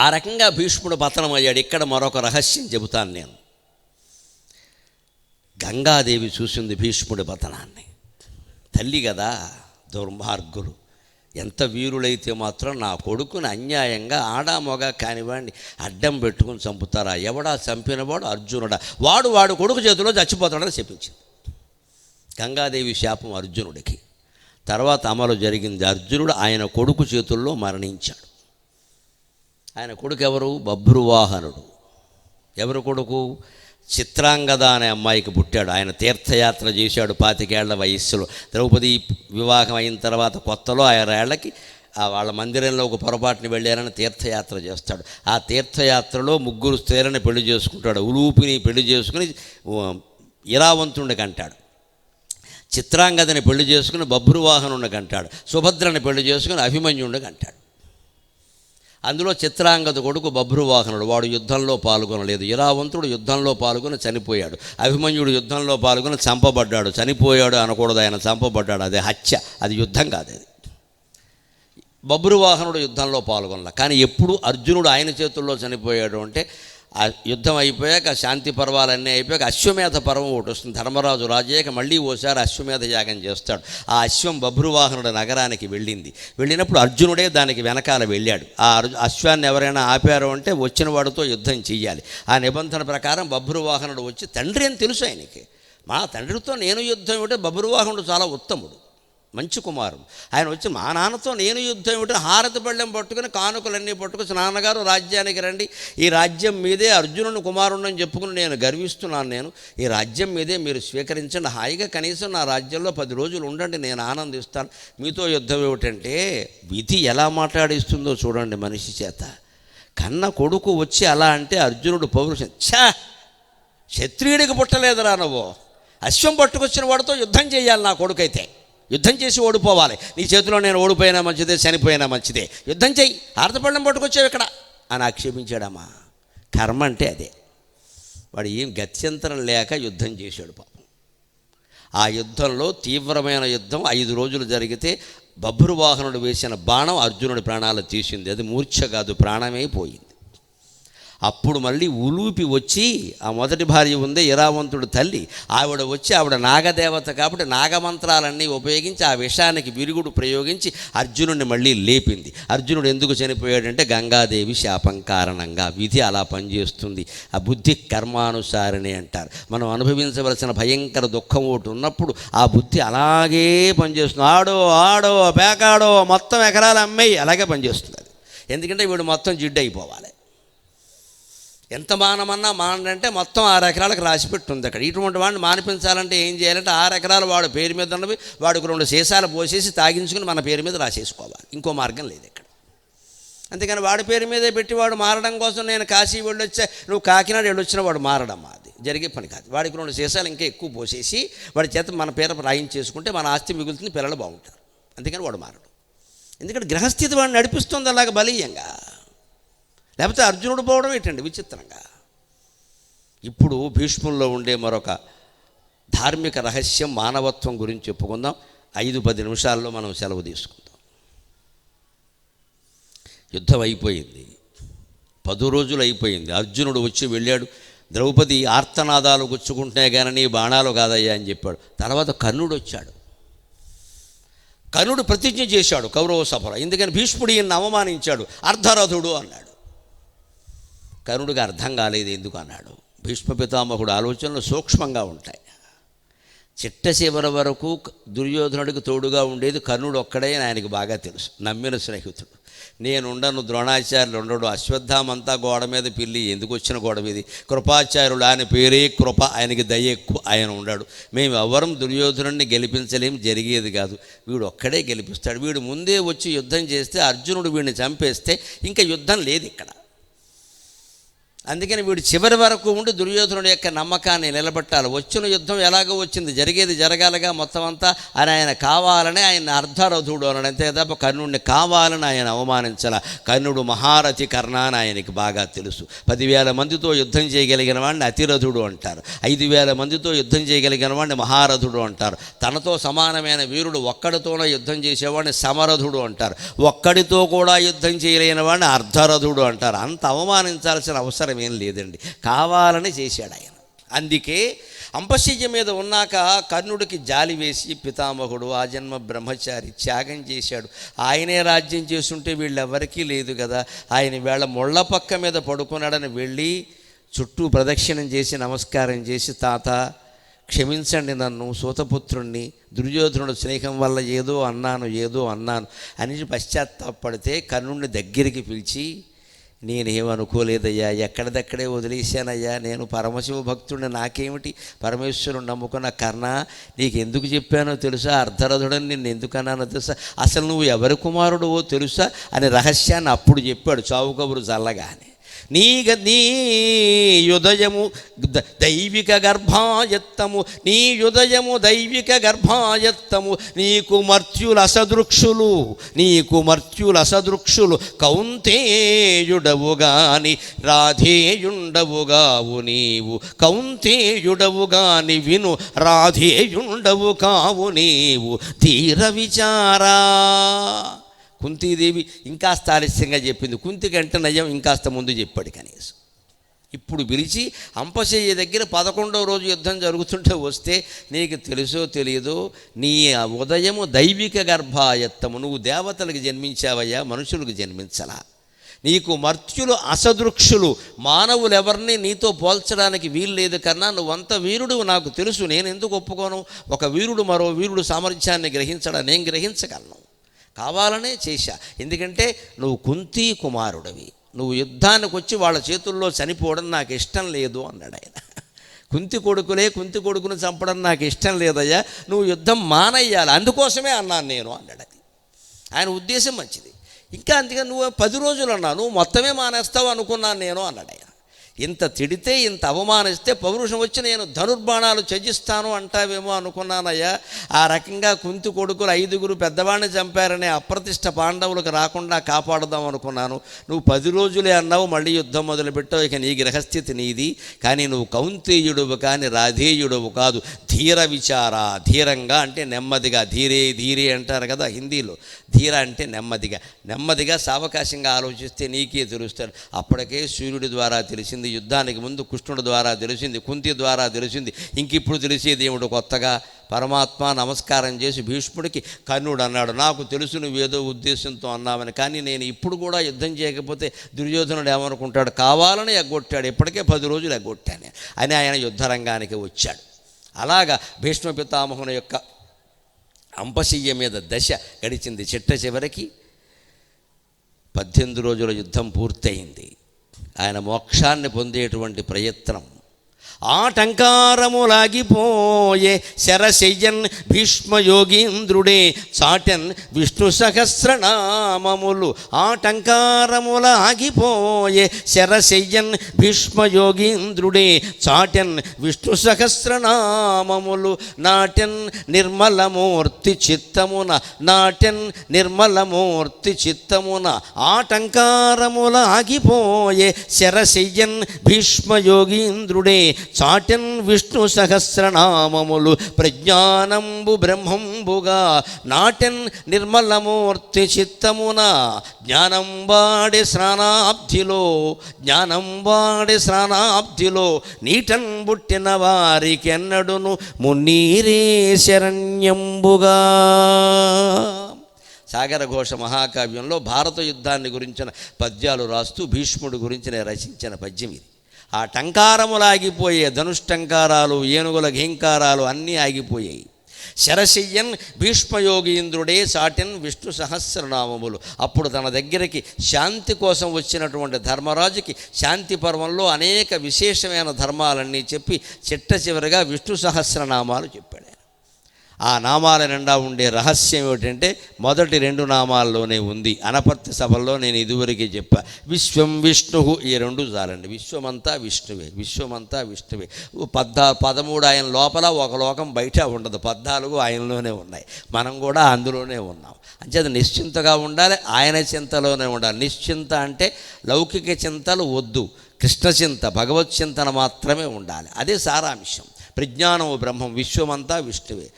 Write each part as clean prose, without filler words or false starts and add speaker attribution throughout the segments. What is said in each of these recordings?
Speaker 1: ఆ రకంగా భీష్ముడు పతనమయ్యాడు. ఇక్కడ మరొక రహస్యం చెబుతాను నేను. గంగాదేవి చూసింది భీష్ముడి పతనాన్ని. తల్లి కదా, దుర్మార్గులు ఎంత వీరులైతే మాత్రం నా కొడుకుని అన్యాయంగా ఆడామొగ కానివ్వండి అడ్డం పెట్టుకుని చంపుతారా? ఎవడా చంపినవాడు? అర్జునుడా? వాడు కొడుకు చేతిలో చచ్చిపోతాడని చెప్పించింది గంగాదేవి శాపం అర్జునుడికి. తర్వాత అమలు జరిగింది. అర్జునుడు ఆయన కొడుకు చేతుల్లో మరణించాడు. ఆయన కొడుకు ఎవరు? బభ్రువాహనుడు. ఎవరు కొడుకు? చిత్రాంగద అనే అమ్మాయికి పుట్టాడు. ఆయన తీర్థయాత్ర చేశాడు 25 ఏళ్ల వయస్సులో. ద్రౌపది వివాహం అయిన తర్వాత కొత్తలో 6 ఏళ్లకి వాళ్ళ మందిరంలో ఒక పొరపాటుని వెళ్ళారని తీర్థయాత్ర చేస్తాడు. ఆ తీర్థయాత్రలో 3 స్త్రీలను పెళ్లి చేసుకుంటాడు. ఉలూపిని పెళ్లి చేసుకుని ఇరావంతుడిని కంటాడు. చిత్రాంగదని పెళ్లి చేసుకుని బభ్రువాహనుడిని కంటాడు. సుభద్రని పెళ్లి చేసుకుని అభిమన్యుడిని కంటాడు. అందులో చిత్రాంగద కొడుకు బభ్రువాహనుడు. వాడు యుద్ధంలో పాల్గొనలేదు. ఇరావంతుడు యుద్ధంలో పాల్గొని చనిపోయాడు. అభిమన్యుడు యుద్ధంలో పాల్గొని చంపబడ్డాడు. చనిపోయాడు అనకూడదు, ఆయన చంపబడ్డాడు. అదే హత్య, అది యుద్ధం కాదు. అది బభ్రువాహనుడు యుద్ధంలో పాల్గొనలే. కానీ ఎప్పుడు అర్జునుడు ఆయన చేతుల్లో చనిపోయాడు అంటే ఆ యుద్ధం అయిపోయాక, శాంతి పర్వాలన్నీ అయిపోయాక అశ్వమేధ పర్వం ఒకటి వస్తుంది. ధర్మరాజు రాజయ్యాక మళ్ళీ ఓసారి అశ్వమేధ యాగం చేస్తాడు. ఆ అశ్వం బభ్రువాహనుడు నగరానికి వెళ్ళినప్పుడు అర్జునుడే దానికి వెనకాల వెళ్ళాడు. ఆ అశ్వాన్ని ఎవరైనా ఆపారు అంటే వచ్చిన వాడితో యుద్ధం చెయ్యాలి. ఆ నిబంధన ప్రకారం బభ్రువాహనుడు వచ్చి, తండ్రి అని తెలుసు ఆయనకి, మా తండ్రితో నేను యుద్ధం ఏమిటో, బభ్రువాహనుడు చాలా ఉత్తముడు, మంచి కుమారుడు. ఆయన వచ్చి మా నాన్నతో నేను యుద్ధం ఏమిటో హారతి పళ్ళెం పట్టుకుని కానుకలన్నీ పట్టుకుని, నాన్నగారు రాజ్యానికి రండి, ఈ రాజ్యం మీదే, అర్జునుని కుమారుణ్ణని చెప్పుకుని నేను గర్విస్తున్నాను, ఈ రాజ్యం మీదే మీరు స్వీకరించండి, హాయిగా కనీసం నా రాజ్యంలో 10 రోజులు ఉండండి, నేను ఆనందిస్తాను, మీతో యుద్ధం ఏమిటంటే విధి ఎలా మాట్లాడిస్తుందో చూడండి మనిషి చేత. కన్న కొడుకు వచ్చి అలా అంటే అర్జునుడు పౌరుషం, క్షత్రియుడికి పుట్టలేదురా నువ్వు, అశ్వం పట్టుకొచ్చిన వాడితో యుద్ధం చేయాలి, నా కొడుకైతే యుద్ధం చేసి ఓడిపోవాలి, నీ చేతిలో నేను ఓడిపోయినా మంచిదే, చనిపోయినా మంచిదే, యుద్ధం చెయ్యి, ఆర్తపళ్ళం పట్టుకొచ్చావు ఇక్కడ అని ఆక్షేపించాడమ్మా. కర్మ అంటే అదే. వాడు ఏం గత్యంతరం లేక యుద్ధం చేశాడు పాపం. ఆ యుద్ధంలో తీవ్రమైన యుద్ధం 5 రోజులు జరిగితే బభ్రువాహనుడు వేసిన బాణం అర్జునుడి ప్రాణాలు తీసింది. అది మూర్ఛ కాదు, ప్రాణమే పోయింది. అప్పుడు మళ్ళీ ఉలూపి వచ్చి, ఆ మొదటి భార్య ఉందే ఇరావంతుడు తల్లి, ఆవిడ వచ్చి, ఆవిడ నాగదేవత కాబట్టి నాగమంత్రాలన్నీ ఉపయోగించి ఆ విషానికి విరుగుడు ప్రయోగించి అర్జునుడిని మళ్ళీ లేపింది. అర్జునుడు ఎందుకు చనిపోయాడంటే గంగాదేవి శాపం కారణంగా. విధి అలా పనిచేస్తుంది. ఆ బుద్ధి కర్మానుసారిణి అంటారు. మనం అనుభవించవలసిన భయంకర దుఃఖం ఒకటి ఉన్నప్పుడు ఆ బుద్ధి అలాగే పనిచేస్తుంది. ఆడో పేకాడో మొత్తం ఎకరాలు అమ్మాయి అలాగే పనిచేస్తుంది అది. ఎందుకంటే వీడు మొత్తం జిడ్డు అయిపోవాలి. ఎంత మానమన్నా మానంటే మొత్తం 6 ఎకరాలకు రాసిపెట్టుంది అక్కడ. ఇటువంటి వాడిని మానిపించాలంటే ఏం చేయాలంటే 6 ఎకరాలు వాడు పేరు మీద ఉన్నవి వాడికి 2 సీసాలు పోసేసి తాగించుకుని మన పేరు మీద రాసేసుకోవాలి. ఇంకో మార్గం లేదు ఇక్కడ. అంతేకాని వాడి పేరు మీదే పెట్టి వాడు మారడం కోసం నేను కాశీ వెళ్ళొచ్చా, నువ్వు కాకినాడ వెళ్ళొచ్చినా వాడు మారడమ్మా, అది జరిగే పని కాదు. వాడికి 2 సీసాలు ఇంకా ఎక్కువ పోసేసి వాడి చేత మన పేరు రాయించేసుకుంటే మన ఆస్తి మిగులుతుంది, పిల్లలు బాగుంటారు. అంతేకాని వాడు మారడు. ఎందుకంటే గ్రహస్థితి వాడిని నడిపిస్తుంది అలాగ బలీయంగా. లేకపోతే అర్జునుడు పోవడం ఏంటండి విచిత్రంగా. ఇప్పుడు భీష్ముల్లో ఉండే మరొక ధార్మిక రహస్యం, మానవత్వం గురించి చెప్పుకుందాం. 5-10 నిమిషాల్లో మనం సెలవు తీసుకుందాం. యుద్ధం అయిపోయింది, 10 రోజులు అయిపోయింది. అర్జునుడు వచ్చి వెళ్ళాడు. ద్రౌపది ఆర్తనాదాలు గుచ్చుకుంటే కానీ నీ బాణాలు కాదయ్యా అని చెప్పాడు. తర్వాత కర్ణుడు వచ్చాడు. కర్ణుడు ప్రతిజ్ఞ చేశాడు కౌరవ సభలో. ఎందుకని భీష్ముడు ఈయన్ని అవమానించాడు, అర్ధరథుడు అన్నాడు. కర్ణుడికి అర్థం కాలేదు ఎందుకు అన్నాడు. భీష్మ పితామహుడు ఆలోచనలు సూక్ష్మంగా ఉంటాయి. చిట్ట చివరి వరకు దుర్యోధనుడికి తోడుగా ఉండేది కర్ణుడు ఒక్కడే, ఆయనకి బాగా తెలుసు, నమ్మిన స్నేహితుడు. నేనుండను, ద్రోణాచార్యులు ఉండడు, అశ్వత్థామంతా గోడ మీద పిల్లి, ఎందుకు వచ్చిన గోడ మీది, కృపాచార్యుడు ఆయన పేరే కృప, ఆయనకి దయ ఎక్కువ, ఆయన ఉండడు, మేము ఎవ్వరం దుర్యోధనుడిని గెలిపించలేం, జరిగేది కాదు, వీడు ఒక్కడే గెలిపిస్తాడు. వీడు ముందే వచ్చి యుద్ధం చేస్తే, అర్జునుడు వీడిని చంపేస్తే ఇంకా యుద్ధం లేదు ఇక్కడ. అందుకని వీడు చివరి వరకు ఉండి దుర్యోధనుడి యొక్క నమ్మకాన్ని నిలబెట్టాలి. వచ్చిన యుద్ధం ఎలాగో వచ్చింది, జరిగేది జరగాలిగా మొత్తం అంతా అని ఆయన కావాలని ఆయన అర్ధరథుడు అన్నాడు. అంతే తప్ప కర్ణుడిని కావాలని ఆయన అవమానించాల. కర్ణుడు మహారథి కర్ణ అని ఆయనకి బాగా తెలుసు. 10,000 మందితో యుద్ధం చేయగలిగిన వాడిని అతిరథుడు అంటారు, 5,000 మందితో యుద్ధం చేయగలిగిన వాడిని మహారథుడు అంటారు, తనతో సమానమైన వీరుడు ఒక్కడితోనే యుద్ధం చేసేవాడిని సమరథుడు అంటారు, ఒక్కడితో కూడా యుద్ధం చేయలేని వాడిని అర్ధరథుడు అంటారు. అంత అవమానించాల్సిన అవసరం ఏం లేదండి, కావాలని చేశాడు ఆయన. అందుకే అంపశయ్య మీద ఉన్నాక కర్ణుడికి జాలి వేసి పితామహుడు ఆజన్మ బ్రహ్మచారి త్యాగం చేశాడు. ఆయనే రాజ్యం చేస్తుంటే వీళ్ళెవ్వరికీ లేదు కదా, ఆయన వీళ్ళ ముళ్ళ పక్క మీద పడుకున్నాడని వెళ్ళి చుట్టూ ప్రదక్షిణం చేసి నమస్కారం చేసి, తాత క్షమించండి నన్ను, సూతపుత్రుణ్ణి, దుర్యోధనుడు స్నేహం వల్ల ఏదో అన్నాను అని పశ్చాత్తాపడితే కర్ణుడిని దగ్గరికి పిలిచి, నేనేమనుకోలేదయ్యా, ఎక్కడిదక్కడే వదిలేశానయ్యా, నేను పరమశివ భక్తుడిని, నాకేమిటి, పరమేశ్వరుని నమ్ముకున్న కర్ణ, నీకు ఎందుకు చెప్పానో తెలుసా, అర్ధరథుడని నిన్ను ఎందుకు అన్నానో తెలుసా, అసలు నువ్వు ఎవరి కుమారుడువో తెలుసా అని రహస్యాన్ని అప్పుడు చెప్పాడు చావు కబురు చల్లగానే. నీ యుదయము దైవిక గర్భాయత్తము, నీ యుదయము దైవిక గర్భాయత్తము, నీకు మర్త్యులసదృక్షులు కౌంతేయుడవు గాని రాధేయుండవుగావు నీవు, కౌంతేయుడవు గాని విను రాధేయుండవు కావు నీవు, ధీర విచారా. కుంతీదేవి ఇంకాస్త ఆలస్యంగా చెప్పింది, కుంతి కంటే నయం ఇంకాస్త ముందు చెప్పాడు కనీసం. ఇప్పుడు పిలిచి అంపశయ్య దగ్గర 11వ రోజు యుద్ధం జరుగుతుంటే వస్తే, నీకు తెలుసో తెలియదో నీ ఉదయము దైవిక గర్భాయత్తము, నువ్వు దేవతలకు జన్మించావయ్యా, మనుషులకు జన్మించలా. నీకు మర్త్యులు అసదృక్షులు, మానవులు ఎవరిని నీతో పోల్చడానికి వీలు లేదు కన్నా, నువ్వంత వీరుడు నాకు తెలుసు, నేను ఎందుకు ఒప్పుకోను, ఒక వీరుడు మరో వీరుడు సామర్థ్యాన్ని గ్రహించడా, నేను గ్రహించగలను, కావాలనే చేశా. ఎందుకంటే నువ్వు కుంతి కుమారుడివి, నువ్వు యుద్ధానికి వచ్చి వాళ్ళ చేతుల్లో చనిపోవడం నాకు ఇష్టం లేదు అన్నాడు ఆయన. కుంతి కొడుకును చంపడం నాకు ఇష్టం లేదయ్యా, నువ్వు యుద్ధం మానయ్యాలి, అందుకోసమే అన్నాను నేను అన్నాడు. అది ఆయన ఉద్దేశం మంచిది. ఇంకా అందుకని నువ్వు 10 రోజులు అన్నా, నువ్వు మొత్తమే మానేస్తావు అనుకున్నాను నేను అన్నాడు ఆయన. ఇంత తిడితే, ఇంత అవమానిస్తే పౌరుషం వచ్చి నేను ధనుర్బాణాలు త్యజిస్తాను అంటావేమో అనుకున్నానయ్యా. ఆ రకంగా కుంతి కొడుకులు 5గురు పెద్దవాడిని చంపారనే అప్రతిష్ట పాండవులకు రాకుండా కాపాడుదాం అనుకున్నాను. నువ్వు 10 రోజులే అన్నావు, మళ్ళీ యుద్ధం మొదలుపెట్టావు, ఇక నీ గ్రహస్థితి నీది. కానీ నువ్వు కౌంతేయుడువు కానీ రాధేయుడువు కాదు. ధీర విచార, ధీరంగా అంటే నెమ్మదిగా, ధీరే అంటారు కదా హిందీలో, ధీర అంటే నెమ్మదిగా సావకాశంగా ఆలోచిస్తే నీకే తెలుస్తాడు. అప్పటికే సూర్యుడి ద్వారా తెలిసింది, యుద్ధానికి ముందు కృష్ణుడి ద్వారా తెలిసింది, కుంతి ద్వారా తెలిసింది, ఇంకిప్పుడు తెలిసేది ఏమిటో కొత్తగా. పరమాత్మ నమస్కారం చేసి భీష్ముడికి కర్ణుడు అన్నాడు, నాకు తెలుసు నువ్వేదో ఉద్దేశంతో అన్నావని, కానీ నేను ఇప్పుడు కూడా యుద్ధం చేయకపోతే దుర్యోధనుడు ఏమనుకుంటాడు, కావాలని ఎగ్గొట్టాడు, ఇప్పటికే 10 రోజులు ఎగ్గొట్టాను అని ఆయన యుద్ధరంగానికి వచ్చాడు. అలాగా భీష్మ పితామహుని యొక్క అంపశయ్య మీద దశ గడిచింది. చివరికి 18 రోజుల యుద్ధం పూర్తయింది. ఆయన మోక్షాన్ని పొందేటువంటి ప్రయత్నం ఆటంకారములాగిపోయే శరశయ్యన్ భీష్మయోగీంద్రుడే చాటన్ విష్ణు సహస్రనామములు. ఆటంకారములాగిపోయే శరశయ్యన్ భీష్మయోగీంద్రుడే చాటన్ విష్ణు సహస్రనామములు. నాటెన్ నిర్మలమూర్తి చిత్తమున ఆటంకారములాగిపోయే శరశయ్యన్ భీష్మయోగీంద్రుడే చాటన్ విష్ణు సహస్రనామములు. ప్రజ్ఞానంబు బ్రహ్మంబుగా నాటెన్ నిర్మలమూర్తి చిత్తమున. జ్ఞానంబాడి స్నానాబ్ధిలో నీటన్ పుట్టిన వారికెన్నడును మున్నీరే శరణ్యంబుగా. సాగరఘోష మహాకావ్యంలో భారత యుద్ధాన్ని గురించిన పద్యాలు రాస్తూ భీష్ముడి గురించి నేను రచించిన పద్యం ఇది. ఆ టంకారములాగిపోయే ధనుష్టంకారాలు, ఏనుగుల ఘీంకారాలు అన్నీ ఆగిపోయాయి. శరశయ్యన్ భీష్మయోగీంద్రుడే చాటెన్ విష్ణు సహస్రనామములు. అప్పుడు తన దగ్గరికి శాంతి కోసం వచ్చినటువంటి ధర్మరాజుకి శాంతి పర్వంలో అనేక విశేషమైన ధర్మాలన్నీ చెప్పి చిట్ట చివరిగా విష్ణు సహస్రనామాలు చెప్పాడు. ఆ నామాల నిండా ఉండే రహస్యం ఏమిటంటే మొదటి 2 నామాల్లోనే ఉంది. అనపర్తి సభల్లో నేను ఇదివరకే చెప్పా, విశ్వం విష్ణు, ఈ 2 చాలండి. విశ్వమంతా విష్ణువే, విశ్వమంతా విష్ణువే. 13 ఆయన లోపల, ఒక లోకం బయట ఉండదు, 14 ఆయనలోనే ఉన్నాయి. మనం కూడా అందులోనే ఉన్నాం. అంచేత నిశ్చింతగా ఉండాలి, ఆయన చింతలోనే ఉండాలి. నిశ్చింత అంటే లౌకిక చింతలు వద్దు, కృష్ణచింత భగవత్ చింతన మాత్రమే ఉండాలి. అదే సారాంశం. ప్రజ్ఞానము బ్రహ్మం, విశ్వమంతా విష్ణువే.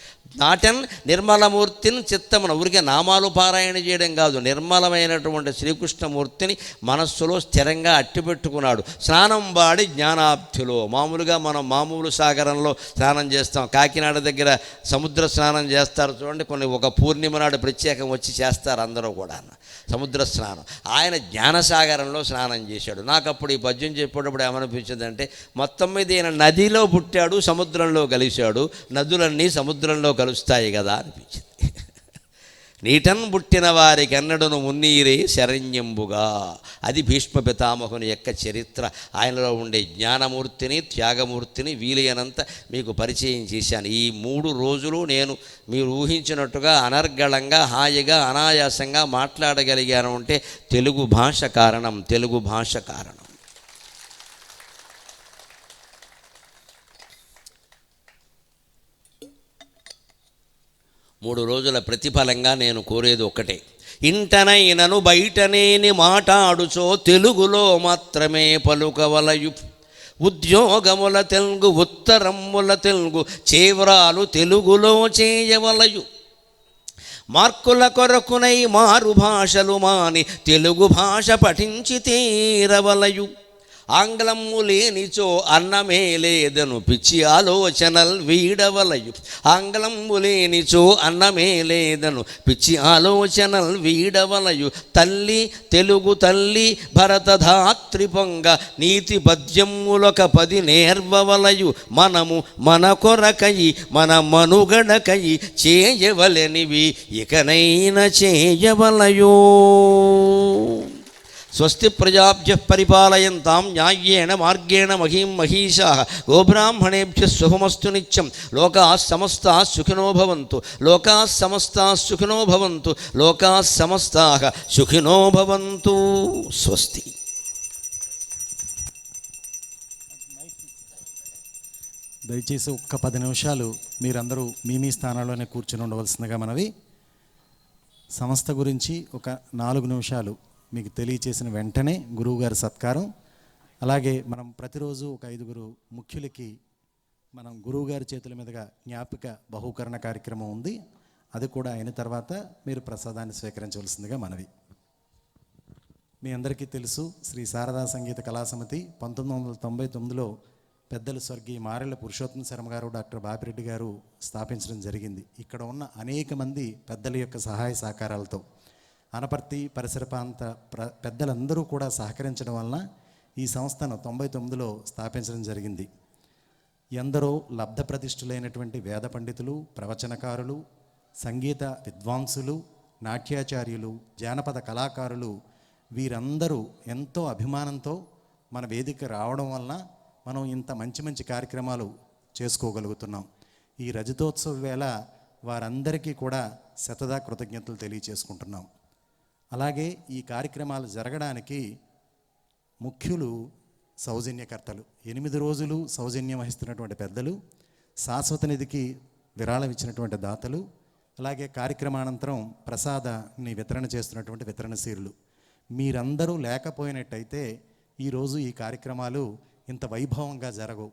Speaker 1: నాటన్ నిర్మలమూర్తిని చిత్తమున, ఊరికే నామాలు పారాయణ చేయడం కాదు, నిర్మలమైనటువంటి శ్రీకృష్ణమూర్తిని మనస్సులో స్థిరంగా అట్టిపెట్టుకున్నాడు. స్నానం వాడి జ్ఞానాబ్ధిలో, మామూలుగా మనం మామూలు సాగరంలో స్నానం చేస్తాం, కాకినాడ దగ్గర సముద్ర స్నానం చేస్తారు చూడండి, ఒక పూర్ణిమ నాడు ప్రత్యేకం వచ్చి చేస్తారు అందరూ కూడా సముద్ర స్నానం. ఆయన జ్ఞానసాగరంలో స్నానం చేశాడు. నాకు అప్పుడు ఈ పద్యం చెప్పేటప్పుడు ఏమనిపించిందంటే, మొత్తం మీద ఈయన నదిలో పుట్టాడు, సముద్రంలో కలిశాడు, నదులన్నీ సముద్రంలో కలుస్తాయి కదా అనిపించింది. నీటన్ పుట్టిన వారికి అన్నడును మున్నీరే శరణ్యంబుగా. అది భీష్మ పితామహుని యొక్క చరిత్ర. ఆయనలో ఉండే జ్ఞానమూర్తిని, త్యాగమూర్తిని వీలైనంత మీకు పరిచయం చేశాను. ఈ 3 రోజులు నేను మీరు ఊహించినట్టుగా అనర్గళంగా, హాయిగా, అనాయాసంగా మాట్లాడగలిగాను అంటే తెలుగు భాష కారణం, తెలుగు భాష కారణం. మూడు రోజుల ప్రతిఫలంగా నేను కోరేది ఒక్కటే, ఇంటనైనను బయటనేని మాటాడుచో తెలుగులో మాత్రమే పలుకవలయు. ఉద్యోగముల తెలుగు, ఉత్తరముల తెలుగు, చేవ్రాలు తెలుగులో చేయవలయు. మార్కుల కొరకునై మారు భాషలు మాని తెలుగు భాష పఠించి తీరవలయు. ఆంగ్లము లేనిచో అన్నమే లేదను పిచ్చి ఆలోచనల్ వీడవలయు. ఆంగ్లము లేనిచో అన్నమే లేదను పిచ్చి ఆలోచనల్ వీడవలయు. తల్లి తెలుగు తల్లి భరతధాత్రి పొంగ నీతి పద్యములొక 10 నేర్వవలయు. మనము మన కొరకయి మన మనుగడకయి చేయవలెనివి ఇకనైన చేయవలయో. స్వస్తి ప్రజాభ్యః పరిపాలయంతాం న్యాయేన మార్గేణ మహీం మహీషాః. గోబ్రాహ్మణేభ్యః శుభమస్తు నిత్యం. లోకాః సమస్తాః సుఖినో భవంతు. లోకాః సమస్తాః సుఖినో భవంతు. లోకాః సమస్తాః సుఖినో భవంతు. స్వస్తి.
Speaker 2: దయచేసి ఒక్క 10 నిమిషాలు మీరందరూ మీ స్థానాల్లోనే కూర్చొని ఉండవలసిందిగా మనవి. సంస్థ గురించి ఒక 4 నిమిషాలు మీకు తెలియచేసిన వెంటనే గురువుగారి సత్కారం. అలాగే మనం ప్రతిరోజు ఒక 5 ముఖ్యులకి మనం గురువుగారి చేతుల మీదుగా జ్ఞాపిక బహుకరణ కార్యక్రమం ఉంది. అది కూడా అయిన తర్వాత మీరు ప్రసాదాన్ని స్వీకరించవలసిందిగా మనవి. మీ అందరికీ తెలుసు, శ్రీ శారదా సంగీత కళాసమితి 1999లో పెద్దలు స్వర్గీయ మారెళ్ళ పురుషోత్తమ శర్మ గారు, డాక్టర్ బాపిరెడ్డి గారు స్థాపించడం జరిగింది. ఇక్కడ ఉన్న అనేక మంది పెద్దల యొక్క సహాయ సహకారాలతో, అనపర్తి పరిసర ప్రాంత పెద్దలందరూ కూడా సహకరించడం వలన ఈ సంస్థను 99లో స్థాపించడం జరిగింది. ఎందరో లబ్ధ ప్రతిష్ఠులైనటువంటి వేద పండితులు, ప్రవచనకారులు, సంగీత విద్వాంసులు, నాట్యాచార్యులు, జానపద కళాకారులు వీరందరూ ఎంతో అభిమానంతో మన వేదిక రావడం వలన మనం ఇంత మంచి మంచి కార్యక్రమాలు చేసుకోగలుగుతున్నాం. ఈ రజతోత్సవ వేళ వారందరికీ కూడా శతదా కృతజ్ఞతలు తెలియచేసుకుంటున్నాం. అలాగే ఈ కార్యక్రమాలు జరగడానికి ముఖ్యులు సౌజన్యకర్తలు, 8 రోజులు సౌజన్యం వహిస్తున్నటువంటి పెద్దలు, శాశ్వత నిధికి విరాళం ఇచ్చినటువంటి దాతలు, అలాగే కార్యక్రమానంతరం ప్రసాదాన్ని వితరణ చేస్తున్నటువంటి వితరణశీరులు, మీరందరూ లేకపోయినట్టయితే ఈరోజు ఈ కార్యక్రమాలు ఇంత వైభవంగా జరగవు.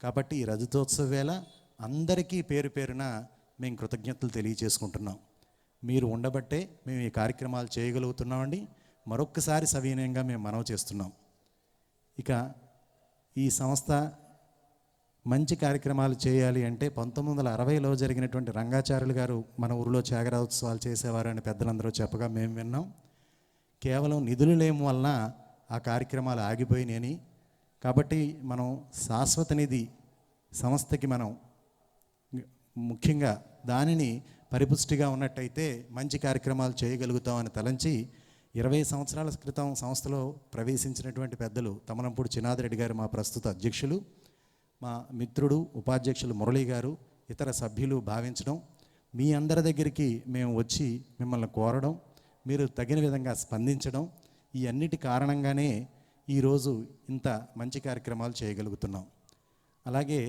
Speaker 2: కాబట్టి ఈ రజతోత్సవ వేళ అందరికీ పేరు పేరున మేము కృతజ్ఞతలు తెలియచేసుకుంటున్నాం. మీరు ఉండబట్టే మేము ఈ కార్యక్రమాలు చేయగలుగుతున్నామండి. మరొక్కసారి సవినయంగా మేము మనవి చేస్తున్నాం. ఇక ఈ సంస్థ మంచి కార్యక్రమాలు చేయాలి అంటే 1960లో జరిగినటువంటి రంగాచార్యులు గారు మన ఊరిలో త్యాగరాజోత్సవాలు చేసేవారు అని పెద్దలందరూ చెప్పగా మేము విన్నాం. కేవలం నిధులు లేని వలన ఆ కార్యక్రమాలు ఆగిపోయినాయని, కాబట్టి మనం శాశ్వత నిధి సంస్థకి మనం ముఖ్యంగా దానిని పరిపుష్టిగా ఉన్నట్టయితే మంచి కార్యక్రమాలు చేయగలుగుతామని తలంచి 20 సంవత్సరాల క్రితం సంస్థలో ప్రవేశించినటువంటి పెద్దలు తమనంపూడి చినాదిరెడ్డి గారు, మా ప్రస్తుత అధ్యక్షులు, మా మిత్రుడు ఉపాధ్యక్షులు మురళీ గారు, ఇతర సభ్యులు భావించడం, మీ అందరి దగ్గరికి మేము వచ్చి మిమ్మల్ని కోరడం, మీరు తగిన విధంగా స్పందించడం, ఈ అన్నిటి కారణంగానే ఈరోజు ఇంత మంచి కార్యక్రమాలు చేయగలుగుతున్నాం. అలాగే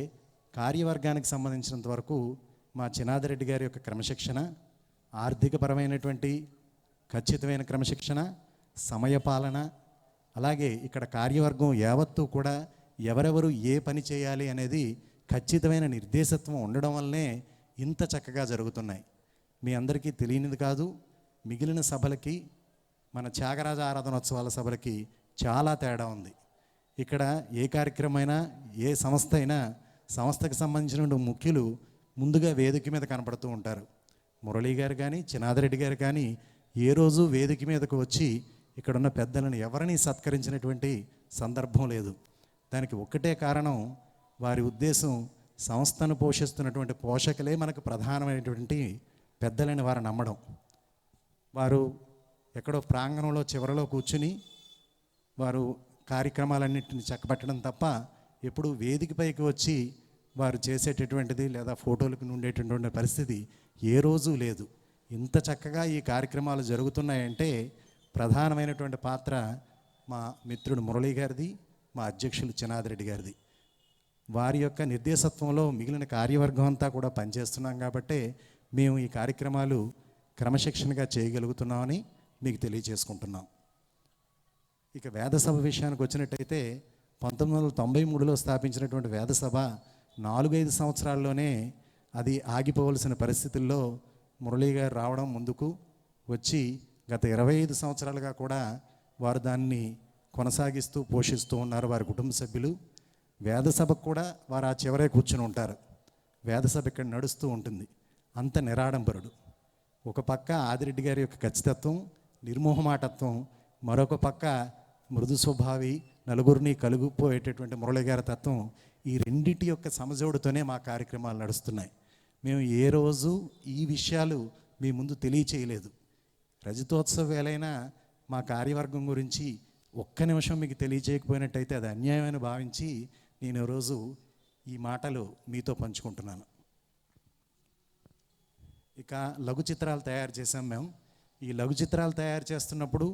Speaker 2: కార్యవర్గానికి సంబంధించినంత వరకు మా చినాదిరెడ్డి గారి యొక్క క్రమశిక్షణ, ఆర్థికపరమైనటువంటి ఖచ్చితమైన క్రమశిక్షణ, సమయపాలన, అలాగే ఇక్కడ కార్యవర్గం యావత్తూ కూడా ఎవరెవరు ఏ పని చేయాలి అనేది ఖచ్చితమైన నిర్దేశత్వం ఉండడం వల్లనే ఇంత చక్కగా జరుగుతున్నాయి. మీ అందరికీ తెలియనిది కాదు, మిగిలిన సభలకి మన త్యాగరాజ ఆరాధనోత్సవాల సభలకి చాలా తేడా ఉంది. ఇక్కడ ఏ కార్యక్రమమైనా, ఏ సంస్థ అయినా, సంస్థకు సంబంధించిన ముఖ్యులు ముందుగా వేదిక మీద కనపడుతూ ఉంటారు. మురళీ గారు కానీ, చినాదిరెడ్డి గారు కానీ ఏ రోజు వేదిక మీదకు వచ్చి ఇక్కడున్న పెద్దలను ఎవరిని సత్కరించినటువంటి సందర్భం లేదు. దానికి ఒక్కటే కారణం, వారి ఉద్దేశం సంస్థను పోషిస్తున్నటువంటి పోషకులే మనకు ప్రధానమైనటువంటి పెద్దలని వారు నమ్మడం. వారు ఎక్కడో ప్రాంగణంలో చివరలో కూర్చుని వారు కార్యక్రమాలన్నింటిని చక్కబెట్టడం తప్ప ఎప్పుడు వేదికపైకి వచ్చి వారు చేసేటటువంటిది లేదా ఫోటోలకు ఉండేటటువంటి పరిస్థితి ఏ రోజు లేదు. ఇంత చక్కగా ఈ కార్యక్రమాలు జరుగుతున్నాయంటే ప్రధానమైనటువంటి పాత్ర మా మిత్రుడు మురళీ గారిది, మా అధ్యక్షులు చినాదిరెడ్డి గారిది. వారి యొక్క నిర్దేశత్వంలో మిగిలిన కార్యవర్గం అంతా కూడా పనిచేస్తున్నాం కాబట్టే మేము ఈ కార్యక్రమాలు క్రమశిక్షణగా చేయగలుగుతున్నామని మీకు తెలియజేసుకుంటున్నాం. ఇక వేదసభ విషయానికి వచ్చినట్టయితే 1993లో స్థాపించినటువంటి వేదసభ 4-5 సంవత్సరాల్లోనే అది ఆగిపోవలసిన పరిస్థితుల్లో మురళీ గారు రావడం, ముందుకు వచ్చి గత 25 సంవత్సరాలుగా కూడా వారు దాన్ని కొనసాగిస్తూ పోషిస్తూ ఉన్నారు వారి కుటుంబ సభ్యులు. వేదసభకు కూడా వారు ఆ చివరే కూర్చుని ఉంటారు. వేదసభ ఇక్కడ నడుస్తూ ఉంటుంది. అంత నిరాడంబరుడు. ఒక పక్క ఆదిరెడ్డి గారి యొక్క ఖచ్చితత్వం, నిర్మోహమాటత్వం, మరొక పక్క మృదు స్వభావి, నలుగురిని కలుగుపోయేటటువంటి మురళి గారి తత్వం, ఈ రెండిటి యొక్క సమజోడుతోనే మా కార్యక్రమాలు నడుస్తున్నాయి. మేము ఏ రోజు ఈ విషయాలు మీ ముందు తెలియచేయలేదు. రజతోత్సవ వేళైనా మా కార్యవర్గం గురించి ఒక్క నిమిషం మీకు తెలియచేయకపోయినట్టయితే అది అన్యాయమని భావించి నేను ఈరోజు ఈ మాటలు మీతో పంచుకుంటున్నాను. ఇక లఘు చిత్రాలు తయారు చేసాం మేము. ఈ లఘు చిత్రాలు తయారు చేస్తున్నప్పుడు,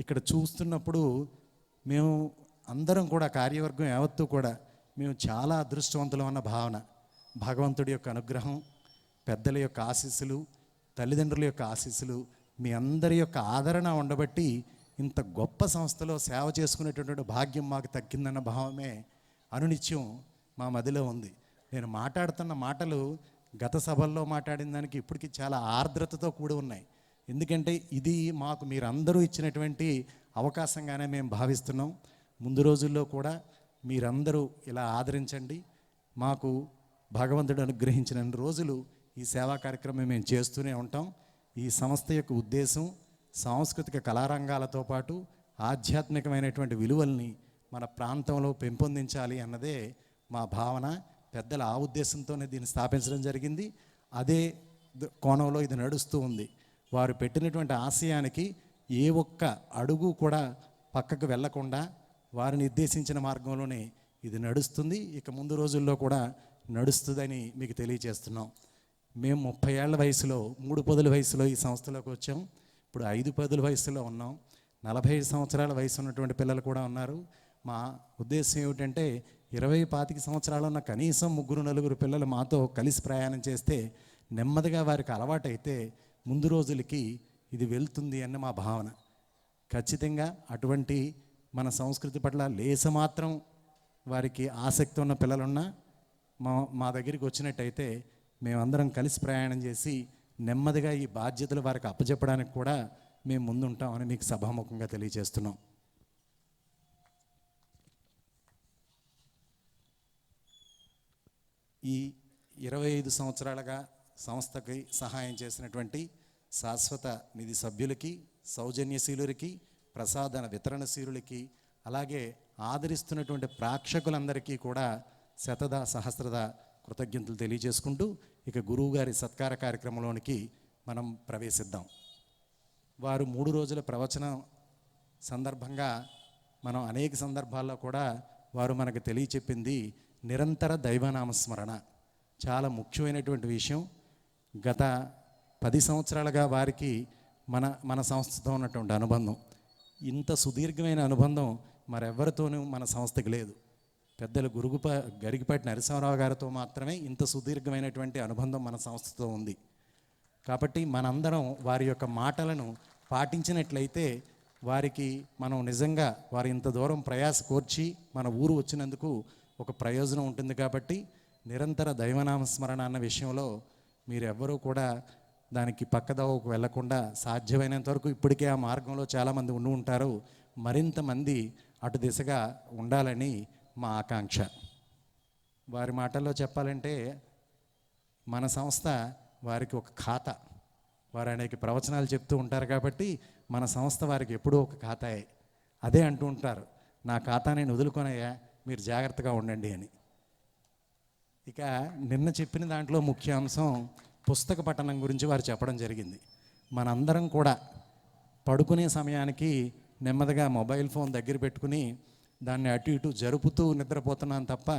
Speaker 2: ఇక్కడ చూస్తున్నప్పుడు మేము అందరం కూడా కార్యవర్గం యావత్తూ కూడా మేము చాలా అదృష్టవంతులం అన్న భావన, భగవంతుడి యొక్క అనుగ్రహం, పెద్దల యొక్క ఆశీస్సులు, తల్లిదండ్రుల యొక్క ఆశీస్సులు, మీ అందరి యొక్క ఆదరణ ఉండబట్టి ఇంత గొప్ప సంస్థలో సేవ చేసుకునేటటువంటి భాగ్యం మాకు తగ్గిందన్న భావమే అనునిత్యం మా మదిలో ఉంది. నేను మాట్లాడుతున్న మాటలు గత సభల్లో మాట్లాడిన దానికి ఇప్పటికీ చాలా ఆర్ద్రతతో కూడి ఉన్నాయి. ఎందుకంటే ఇది మాకు మీరందరూ ఇచ్చినటువంటి అవకాశంగానే మేము భావిస్తున్నాం. ముందు రోజుల్లో కూడా మీరందరూ ఇలా ఆదరించండి. మాకు భగవంతుడు అనుగ్రహించిన రోజులు ఈ సేవా కార్యక్రమం మేము చేస్తూనే ఉంటాం. ఈ సంస్థ యొక్క ఉద్దేశం సాంస్కృతిక కళారంగాలతో పాటు ఆధ్యాత్మికమైనటువంటి విలువల్ని మన ప్రాంతంలో పెంపొందించాలి అన్నదే మా భావన. పెద్దల ఆ ఉద్దేశంతోనే దీన్ని స్థాపించడం జరిగింది. అదే కోణంలో ఇది నడుస్తూ ఉంది. వారు పెట్టినటువంటి ఆశయానికి ఏ ఒక్క అడుగు కూడా పక్కకు వెళ్లకుండా వారు నిర్దేశించిన మార్గంలోనే ఇది నడుస్తుంది. ఇక ముందు రోజుల్లో కూడా నడుస్తుందని మీకు తెలియజేస్తున్నాం. మేము 30 ఏళ్ల వయసులో, 3 పదుల వయసులో ఈ సంస్థలోకి వచ్చాం. ఇప్పుడు 5 పదుల వయసులో ఉన్నాం. 45 సంవత్సరాల వయసు ఉన్నటువంటి పిల్లలు కూడా ఉన్నారు. మా ఉద్దేశం ఏమిటంటే 20-25 సంవత్సరాలు ఉన్న కనీసం 3-4 పిల్లలు మాతో కలిసి ప్రయాణం చేస్తే నెమ్మదిగా వారికి అలవాటైతే ముందు రోజులకి ఇది వెళ్తుంది అన్న మా భావన. ఖచ్చితంగా అటువంటి మన సంస్కృతి పట్ల లేసమాత్రం వారికి ఆసక్తి ఉన్న పిల్లలున్నా మా దగ్గరికి వచ్చినట్టయితే మేమందరం కలిసి ప్రయాణం చేసి నెమ్మదిగా ఈ బాధ్యతలు వారికి అప్పచెప్పడానికి కూడా మేము ముందుంటామని మీకు సభాముఖంగా తెలియజేస్తున్నాం. ఈ 25 సంవత్సరాలుగా సంస్థకి సహాయం చేసినటువంటి శాశ్వత నిధి సభ్యులకి, సౌజన్యశీలురికి, ప్రసాదన వితరణశీలులకి, అలాగే ఆదరిస్తున్నటువంటి ప్రేక్షకులందరికీ కూడా శతద సహస్రద కృతజ్ఞతలు తెలియజేసుకుంటూ ఇక గురువుగారి సత్కార కార్యక్రమంలోనికి మనం ప్రవేశిద్దాం. వారు 3 రోజుల ప్రవచనం సందర్భంగా మనం అనేక సందర్భాల్లో కూడా వారు మనకు తెలియచెప్పింది నిరంతర దైవనామస్మరణ. చాలా ముఖ్యమైనటువంటి విషయం. గత 10 సంవత్సరాలుగా వారికి మన మన సంస్థతో ఉన్నటువంటి అనుబంధం, ఇంత సుదీర్ఘమైన అనుబంధం మరెవరితోనూ మన సంస్థకి లేదు. పెద్దలు గరిగిపాటి నరసింహారావు గారితో మాత్రమే ఇంత సుదీర్ఘమైనటువంటి అనుబంధం మన సంస్థతో ఉంది. కాబట్టి మనందరం వారి యొక్క మాటలను పాటించినట్లయితే వారికి మనం నిజంగా వారు ఇంత దూరం ప్రయాస కోర్చి మన ఊరు వచ్చినందుకు ఒక ప్రయోజనం ఉంటుంది. కాబట్టి నిరంతర దైవనామస్మరణ అన్న విషయంలో మీరెవ్వరూ కూడా దానికి పక్కదోవకు వెళ్లకుండా సాధ్యమైనంత వరకు, ఇప్పటికే ఆ మార్గంలో చాలామంది ఉండి ఉంటారు, మరింత మంది అటు దిశగా ఉండాలని మా ఆకాంక్ష. వారి మాటల్లో చెప్పాలంటే మన సంస్థ వారికి ఒక ఖాతా. వారు అనేక ప్రవచనాలు చెప్తూ ఉంటారు కాబట్టి మన సంస్థ వారికి ఎప్పుడూ ఒక ఖాతాయే. అదే అంటూ ఉంటారు, నా ఖాతా నేను వదులుకొనయ్యా, మీరు జాగ్రత్తగా ఉండండి అని. ఇక నిన్న చెప్పిన దాంట్లో ముఖ్య అంశం పుస్తక పఠనం గురించి వారు చెప్పడం జరిగింది. మనందరం కూడా పడుకునే సమయానికి నెమ్మదిగా మొబైల్ ఫోన్ దగ్గర పెట్టుకుని దాన్ని అటు ఇటు జరుపుతూ నిద్రపోతున్నాను తప్ప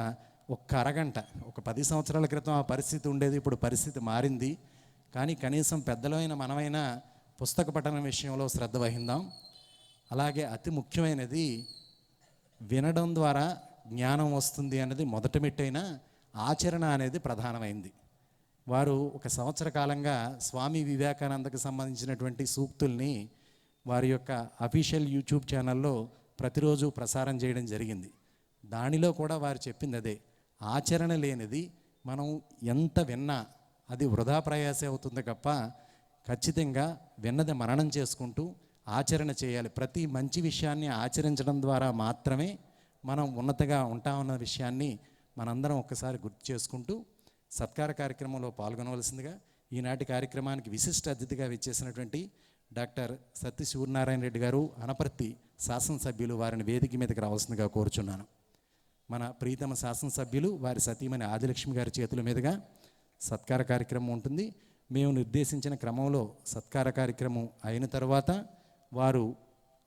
Speaker 2: ఒక్క అరగంట, ఒక 10 సంవత్సరాల క్రితం ఆ పరిస్థితి ఉండేది, ఇప్పుడు పరిస్థితి మారింది. కానీ కనీసం పెద్దలైన మనమైనా పుస్తక పఠనం విషయంలో శ్రద్ధ వహిద్దాం. అలాగే అతి ముఖ్యమైనది, వినడం ద్వారా జ్ఞానం వస్తుంది అన్నది మొదటి మెట్టైనా ఆచరణ అనేది ప్రధానమైంది. వారు ఒక సంవత్సర కాలంగా స్వామి వివేకానందకు సంబంధించినటువంటి సూక్తుల్ని వారి యొక్క అఫీషియల్ యూట్యూబ్ ఛానల్లో ప్రతిరోజు ప్రసారం చేయడం జరిగింది. దానిలో కూడా వారు చెప్పింది అదే, ఆచరణ లేనిది మనం ఎంత విన్నా అది వృధా ప్రయాసే అవుతుంది తప్ప ఖచ్చితంగా విన్నది మననం చేసుకుంటూ ఆచరణ చేయాలి. ప్రతి మంచి విషయాన్ని ఆచరించడం ద్వారా మాత్రమే మనం ఉన్నతగా ఉంటామన్న విషయాన్ని మనందరం ఒక్కసారి గుర్తు చేసుకుంటూ సత్కార కార్యక్రమంలో పాల్గొనవలసిందిగా ఈనాటి కార్యక్రమానికి విశిష్ట అతిథిగా విచ్చేసినటువంటి డాక్టర్ సత్తి సూర్యనారాయణ రెడ్డి గారు, అనపర్తి శాసనసభ్యులు, వారిని వేదిక మీదకి రావాల్సిందిగా కోరుచున్నాను. మన ప్రీతమ శాసనసభ్యులు వారి సతీమణి ఆదిలక్ష్మి గారి చేతుల మీదుగా సత్కార కార్యక్రమం ఉంటుంది. మేము నిర్దేశించిన క్రమంలో సత్కార కార్యక్రమం అయిన తర్వాత వారు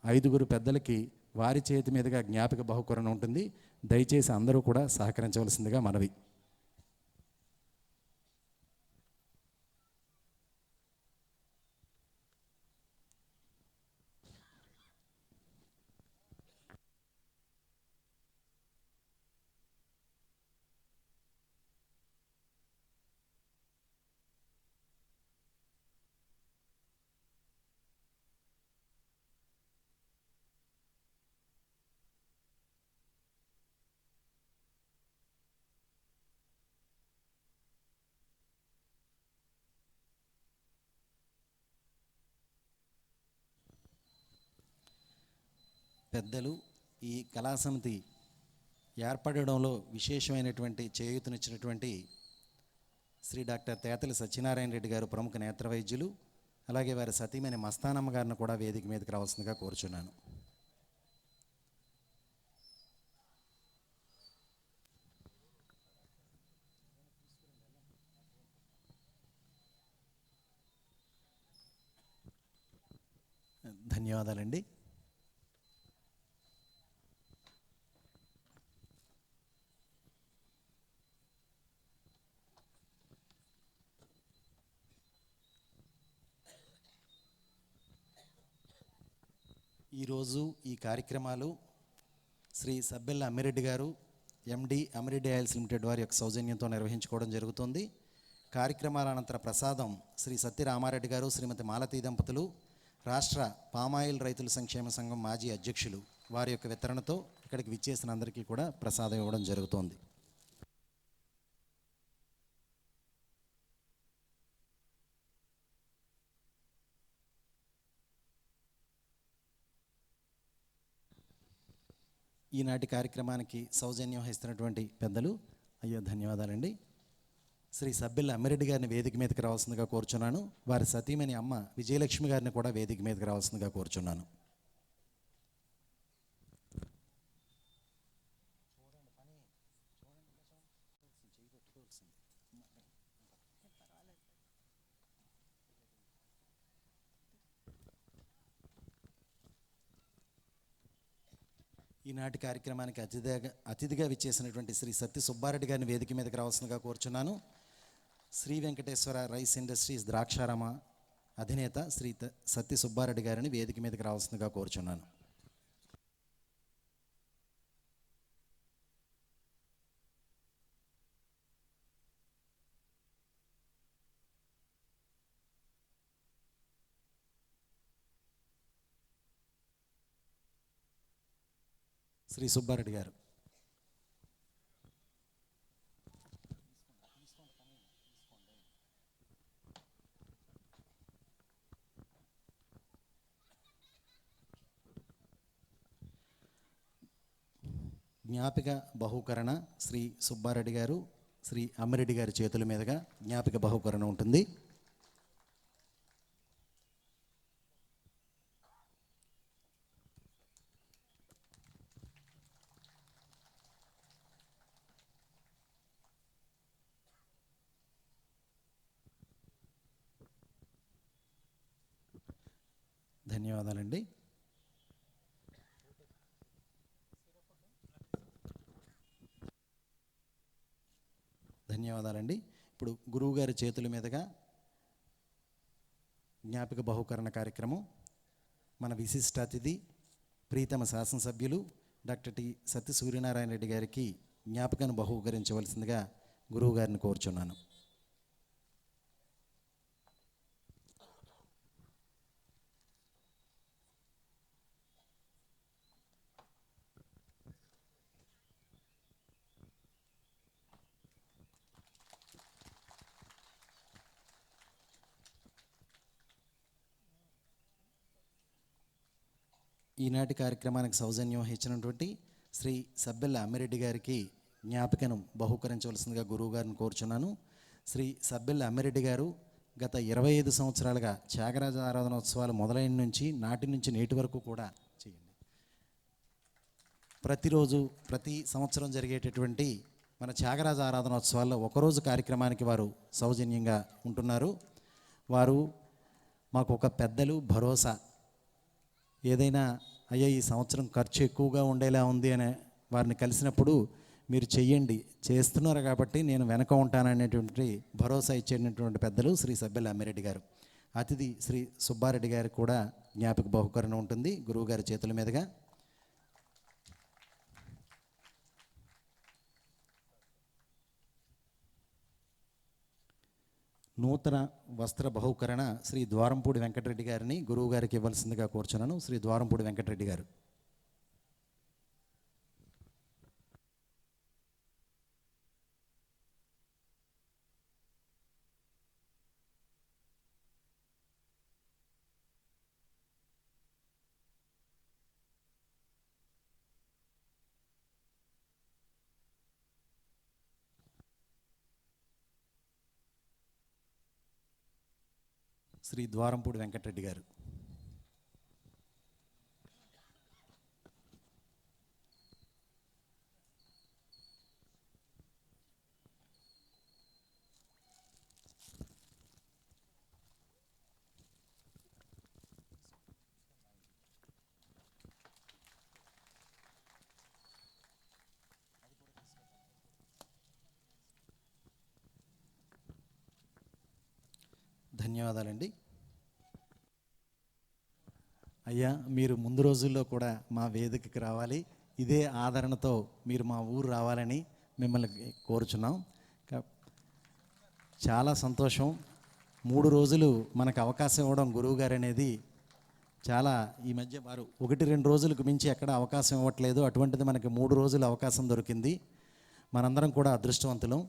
Speaker 2: 5 పెద్దలకి వారి చేతి మీదుగా జ్ఞాపిక బహుకరణ ఉంటుంది. దయచేసి అందరూ కూడా సహకరించవలసిందిగా మనవి. పెద్దలు ఈ కళాసమితి ఏర్పడడంలో విశేషమైనటువంటి చేయూతనిచ్చినటువంటి శ్రీ డాక్టర్ తేతలి సత్యనారాయణ రెడ్డి గారు, ప్రముఖ నేత్ర వైద్యులు, అలాగే వారి సతీమణి మస్తానమ్మ గారిని కూడా వేదిక మీదకి రావాల్సిందిగా కోరుచున్నాను. ధన్యవాదాలండి. ఈరోజు ఈ కార్యక్రమాలు శ్రీ సబ్బెల్ల అమ్మిరెడ్డి గారు, ఎండి అమ్మిరెడ్డి ఆయిల్స్ లిమిటెడ్ వారి యొక్క సౌజన్యంతో నిర్వహించుకోవడం జరుగుతుంది. కార్యక్రమాల అనంతర ప్రసాదం శ్రీ సత్తి రామారెడ్డి గారు, శ్రీమతి మాలతీ దంపతులు, రాష్ట్ర పామాయిల్ రైతుల సంక్షేమ సంఘం మాజీ అధ్యక్షులు వారి యొక్క వితరణతో ఇక్కడికి విచ్చేసిన అందరికీ కూడా ప్రసాదం ఇవ్వడం జరుగుతోంది. ఈనాటి కార్యక్రమానికి సౌజన్యం వహిస్తున్నటువంటి పెద్దలు, అయ్యో ధన్యవాదాలండి, శ్రీ సబ్బెల్ల అమ్మిరెడ్డి గారిని వేదిక మీదకి రావాల్సిందిగా కోరుచున్నాను. వారి సతీమణి అమ్మ విజయలక్ష్మి గారిని కూడా వేదిక మీదకి రావాల్సిందిగా కోరుచున్నాను. ఈనాటి కార్యక్రమానికి అతిథిగా విచ్చేసినటువంటి శ్రీ సత్తి సుబ్బారెడ్డి గారిని వేదిక మీదకి రావాల్సిందిగా కోరుచున్నాను. శ్రీ వెంకటేశ్వర రైస్ ఇండస్ట్రీస్ ద్రాక్షారామ అధినేత శ్రీ సత్య సుబ్బారెడ్డి గారిని వేదిక మీదకి రావాల్సిందిగా కోరుచున్నాను. శ్రీ సుబ్బారెడ్డి గారు. జ్ఞాపిక బహుకరణ శ్రీ సుబ్బారెడ్డి గారు, శ్రీ అమ్మిరెడ్డి గారి చేతుల మీదుగా జ్ఞాపిక బహుకరణ ఉంటుంది. ధన్యవాదాలండి. ధన్యవాదాలండి. ఇప్పుడు గురువుగారి చేతుల మీదుగా జ్ఞాపిక బహుకరణ కార్యక్రమం మన విశిష్ట అతిథి ప్రీతమ శాసనసభ్యులు డాక్టర్ టి సత్య సూర్యనారాయణ రెడ్డి గారికి జ్ఞాపికను బహుకరించవలసిందిగా గురువుగారిని కోరుచున్నాను. ఈనాటి కార్యక్రమానికి సౌజన్యం వహించినటువంటి శ్రీ సబ్బెల్ల అమ్మిరెడ్డి గారికి జ్ఞాపికను బహుకరించవలసిందిగా గురువు గారిని కోరుచున్నాను. శ్రీ సబ్బెల్ల అమ్మిరెడ్డి గారు గత 25 సంవత్సరాలుగా త్యాగరాజ ఆరాధనోత్సవాలు మొదలైన నుంచి నాటి నుంచి నేటి వరకు కూడా చేయండి. ప్రతిరోజు ప్రతి సంవత్సరం జరిగేటటువంటి మన త్యాగరాజ ఆరాధనోత్సవాల్లో ఒకరోజు కార్యక్రమానికి వారు సౌజన్యంగా ఉంటున్నారు. వారు మాకు ఒక పెద్దలు భరోసా. ఏదైనా అయ్యా ఈ సంవత్సరం ఖర్చు ఎక్కువగా ఉండేలా ఉంది అని వారిని కలిసినప్పుడు మీరు చెయ్యండి, చేస్తున్నారు కాబట్టి నేను వెనక ఉంటాననేటువంటి భరోసా ఇచ్చేటటువంటి పెద్దలు శ్రీ సబ్బెల్ల అమ్మిరెడ్డి గారు. అతిథి శ్రీ సుబ్బారెడ్డి గారికి కూడా జ్ఞాపిక బహుకరణ ఉంటుంది గురువుగారి చేతుల మీదుగా. నూతన వస్త్ర బహుకరణ శ్రీ ద్వారంపూడి వెంకటరెడ్డి గారిని గురువు గారికి ఇవ్వాల్సిందిగా కోరుచున్నాను. శ్రీ ద్వారంపూడి వెంకటరెడ్డి గారు. శ్రీ ద్వారంపూడి వెంకటరెడ్డి గారు. ధన్యవాదాలండి. అయ్యా మీరు ముందు రోజుల్లో కూడా మా వేదికకి రావాలి, ఇదే ఆదరణతో మీరు మా ఊరు రావాలని మిమ్మల్ని కోరుచున్నాం. చాలా సంతోషం. 3 రోజులు మనకు అవకాశం ఇవ్వడం గురువుగారు అనేది చాలా, ఈ మధ్య వారు 1-2 రోజులకు మించి ఎక్కడ అవకాశం ఇవ్వట్లేదు. అటువంటిది మనకి 3 రోజులు అవకాశం దొరికింది. మనందరం కూడా అదృష్టవంతులం.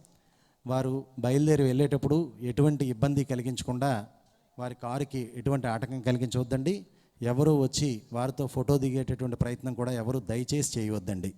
Speaker 2: వారు బయలుదేరి వెళ్ళేటప్పుడు ఎటువంటి ఇబ్బంది కలిగించకుండా వారి కారుకి ఎటువంటి ఆటంకం కలిగించవద్దండి. ఎవరు వచ్చి వారితో ఫోటో దిగేటటువంటి ప్రయత్నం కూడా ఎవరు దయచేసి చేయవద్దండి.